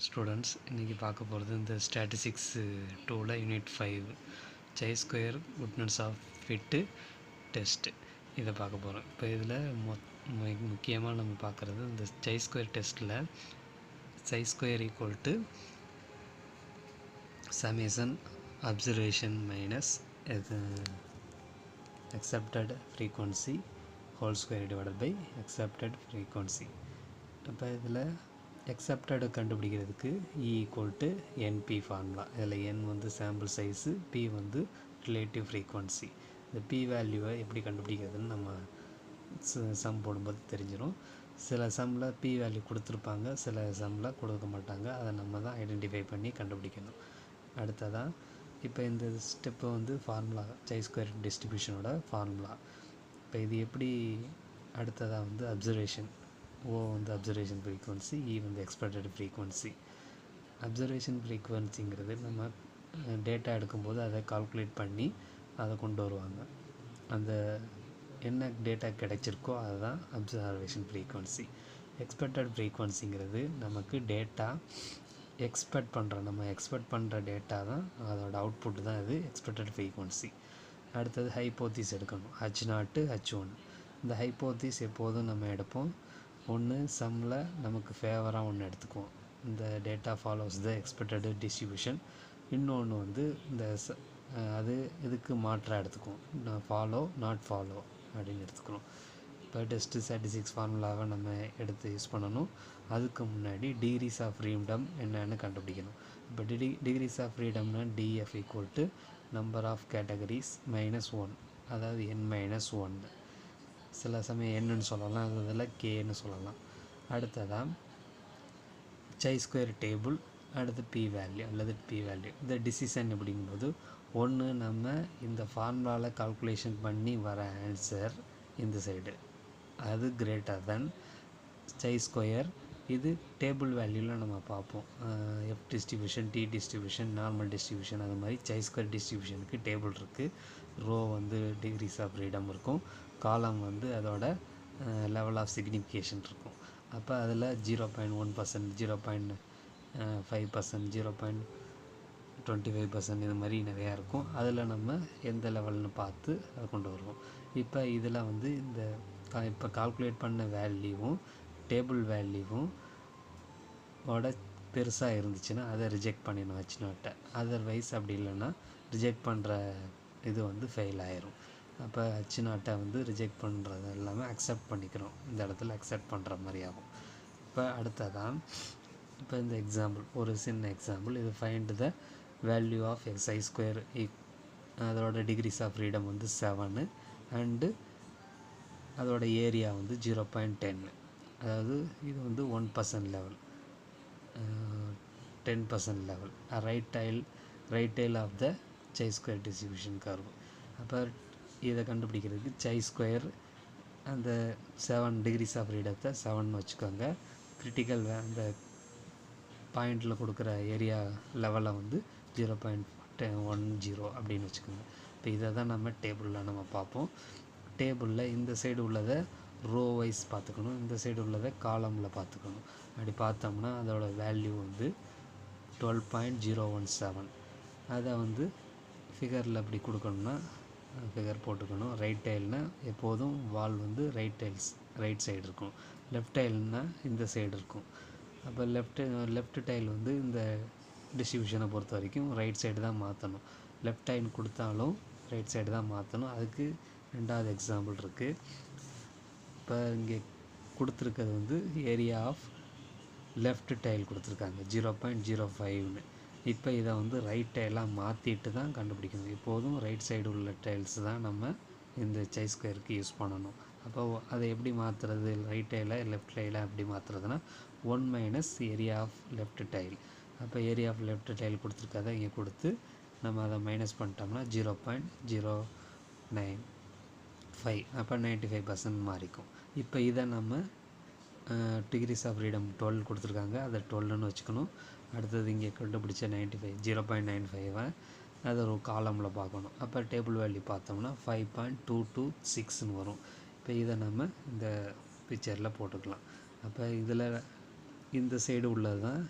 Students இன்றைக்கி பார்க்க போகிறது இந்த ஸ்டாட்டிஸ்டிக்ஸ் 2ல் unit 5 chi square goodness of fit test இதை பார்க்க போகிறோம். இப்போ இதில் முக்கியமாக நம்ம பார்க்குறது இந்த சை ஸ்கொயர் டெஸ்ட்டில் chi square equal to summation observation minus accepted frequency whole square divided by accepted frequency. இப்போ இதில் accepted கண்டுபிடிக்கிறதுக்கு E equal to NP formula. இதில் N வந்து சாம்பிள் சைஸு, P வந்து ரிலேட்டிவ் ஃப்ரீக்வன்சி. இந்த P வேல்யூவை எப்படி கண்டுபிடிக்கிறதுன்னு நம்ம சம் போடும்போது தெரிஞ்சிடும். சில சம்மில் P வேல்யூ கொடுத்துருப்பாங்க, சில சம்மில் கொடுக்க மாட்டாங்க. அதை நம்ம தான் ஐடென்டிஃபை பண்ணி கண்டுபிடிக்கணும். அடுத்ததான் இப்போ இந்த ஸ்டெப்பை வந்து ஃபார்முலா சை ஸ்கொயர் டிஸ்ட்ரிபியூஷனோட ஃபார்முலா. இப்போ இது எப்படி அடுத்ததாக வந்து அப்சர்வேஷன் ஓ வந்து அப்சர்வேஷன் ஃப்ரீக்வன்சி, இ வந்து எக்ஸ்பெக்டட் ஃப்ரீக்வன்சி. அப்சர்வேஷன் ஃப்ரீக்வன்சிங்கிறது நம்ம டேட்டா எடுக்கும்போது அதை கால்குலேட் பண்ணி அதை கொண்டு வருவாங்க. அந்த என்ன டேட்டா கிடைச்சிருக்கோ அதுதான் அப்சர்வேஷன் ஃப்ரீக்வன்சி. எக்ஸ்பெக்டட் ஃப்ரீக்வன்சிங்கிறது நமக்கு டேட்டா நம்ம எக்ஸ்பெக்ட் பண்ணுற டேட்டா தான் அதோட அவுட்புட் தான் இது எக்ஸ்பெக்டட் ஃப்ரீக்வன்சி. அடுத்தது ஹைப்போதீஸ் எடுக்கணும், H0 H1. இந்த ஹைப்போதீஸ் எப்போதும் நம்ம எடுப்போம், ஒன்று சம்மில் நமக்கு ஃபேவராக ஒன்று எடுத்துக்குவோம், இந்த டேட்டா ஃபாலோஸ் த எக்ஸ்பெக்டட் டிஸ்ட்ரிபியூஷன். இன்னொன்று வந்து இந்த அது இதுக்கு மாற்றாக எடுத்துக்குவோம், ஃபாலோ நாட் ஃபாலோ அப்படின்னு எடுத்துக்கிறோம். இப்போ டெஸ்ட்டு ஸ்டாட்டிஸ்டிக்ஸ் ஃபார்முலாவை நம்ம எடுத்து யூஸ் பண்ணணும். அதுக்கு முன்னாடி டிகிரிஸ் ஆஃப் ஃப்ரீடம் என்னென்னு கண்டுபிடிக்கணும். இப்போ டிகிரிஸ் ஆஃப் ஃப்ரீடம்னா DF equal to number of categories -1, அதாவது n-1. சில சமயம் என்னன்னு சொல்லலாம், அதில் கேன்னு சொல்லலாம். அடுத்ததாக சை ஸ்கொயர் டேபிள், அடுத்து பி வேல்யூ அல்லது பி வேல்யூ. இந்த டிசிஷன் எப்படிங்கும்போது ஒன்று நம்ம இந்த ஃபார்முலாவில் கால்குலேஷன் பண்ணி வர ஆன்சர் இந்த சைடு அது கிரேட்டர் தென் சை ஸ்கொயர். இது டேபிள் வேல்யூவில் நம்ம பார்ப்போம், F distribution, T distribution, normal distribution. அது மாதிரி சை ஸ்கொயர் டிஸ்ட்ரிபியூஷனுக்கு டேபிள் இருக்குது. ரோ வந்து டிகிரிஸ் ஆஃப் ஃப்ரீடம் இருக்கும், காலம் வந்து அதோட லெவல் ஆஃப் சிக்னிஃபிகேஷன் இருக்கும். அப்போ அதில் 0.1%, 0.5%, 0.25% இது மாதிரி நிறையா இருக்கும். அதில் நம்ம எந்த லெவல்னு பார்த்து அதை கொண்டு வருவோம். இப்போ இதில் வந்து இந்த இப்போ கால்குலேட் பண்ண வேல்யூவும் டேபிள் வேல்யூவும் பெருசாக இருந்துச்சுன்னா அதை ரிஜெக்ட் பண்ணிடணும் H0. அதர்வைஸ் அப்படி இல்லைன்னா ரிஜெக்ட் பண்ணுற இது வந்து ஃபெயில் ஆயிரும். அப்போ H0 வந்து ரிஜெக்ட் பண்ணுறது எல்லாமே அக்செப்ட் பண்ணிக்கிறோம், இந்த இடத்துல அக்செப்ட் பண்ணுற மாதிரி ஆகும். இப்போ அடுத்ததான் இப்போ இந்த எக்ஸாம்பிள், ஒரு சின்ன எக்ஸாம்பிள். இது find the value of chi square, அதோட டிகிரிஸ் ஆஃப் ஃப்ரீடம் வந்து 7 அண்டு அதோட ஏரியா வந்து 0.10. அதாவது இது வந்து 1% level, 10% level, right tail of the chi square distribution curve. அப்போ இதை கண்டுபிடிக்கிறதுக்கு சை ஸ்கொயர் அந்த 7 டிகிரிஸ் ஆஃப் ஃப்ரீடத்தை 7 வச்சுக்கோங்க. கிரிட்டிக்கல் அந்த பாயிண்டில் கொடுக்குற ஏரியா லெவலை வந்து 0.10 அப்படின்னு வச்சுக்கோங்க. இப்போ இதை தான் நம்ம டேபிளில் நம்ம பார்ப்போம். டேபிளில் இந்த சைடு உள்ளதை ரோ வைஸ் பார்த்துக்கணும், இந்த சைடு உள்ளதை காலமில் பார்த்துக்கணும். அப்படி பார்த்தோம்னா அதோட வேல்யூ வந்து 12.017. அதை வந்து ஃபிகரில் அப்படி கொடுக்கணும்னா ஃபிகர் போட்டுக்கணும். ரைட் டைல்னால் எப்போதும் வால் வந்து ரைட் சைடு இருக்கும், லெஃப்ட் டைல்னால் இந்த சைடு இருக்கும். அப்போ லெஃப்ட் டைல் வந்து இந்த டிஸ்ட்ரிபியூஷனை பொறுத்த வரைக்கும் ரைட் சைடு தான் மாற்றணும். லெஃப்ட் டைல் கொடுத்தாலும் ரைட் சைடு தான் மாற்றணும். அதுக்கு ரெண்டாவது எக்ஸாம்பிள் இருக்குது. இப்போ இங்கே கொடுத்துருக்கிறது வந்து ஏரியா ஆஃப் லெஃப்ட் டைல் கொடுத்துருக்காங்க 0.05ன்னு. இப்போ இதை வந்து ரைட் டைலாக மாற்றிட்டு தான் கண்டுபிடிக்கணும். எப்போதும் ரைட் சைடு உள்ள டைல்ஸ் தான் நம்ம இந்த சை ஸ்கொயருக்கு யூஸ் பண்ணணும். அப்போ அதை எப்படி மாற்றுறது, ரைட் டைலை லெஃப்ட் டைலை எப்படி மாற்றுறதுனா 1 - ஏரியா ஆஃப் லெஃப்ட் டைல். அப்போ ஏரியா ஆஃப் லெஃப்ட் டைல் கொடுத்துருக்கதை இங்கே கொடுத்து நம்ம அதை மைனஸ் பண்ணிட்டோம்னா 0.095, அப்போ 95% மாறிக்கும். இப்போ இதை நம்ம டிகிரிஸ் ஆஃப் ஃப்ரீடம் 12 கொடுத்துருக்காங்க, அதை 12ன்னு வச்சுக்கணும். அடுத்தது இங்கே கண்டுபிடிச்ச 95, 0.95 அதை ஒரு காலமில் பார்க்கணும். அப்போ டேபிள் வேல்யூ பார்த்தோம்னா 5.226ன்னு வரும். இப்போ இதை நம்ம இந்த பிக்சரில் போட்டுக்கலாம். அப்போ இதில் இந்த சைடு உள்ளது தான்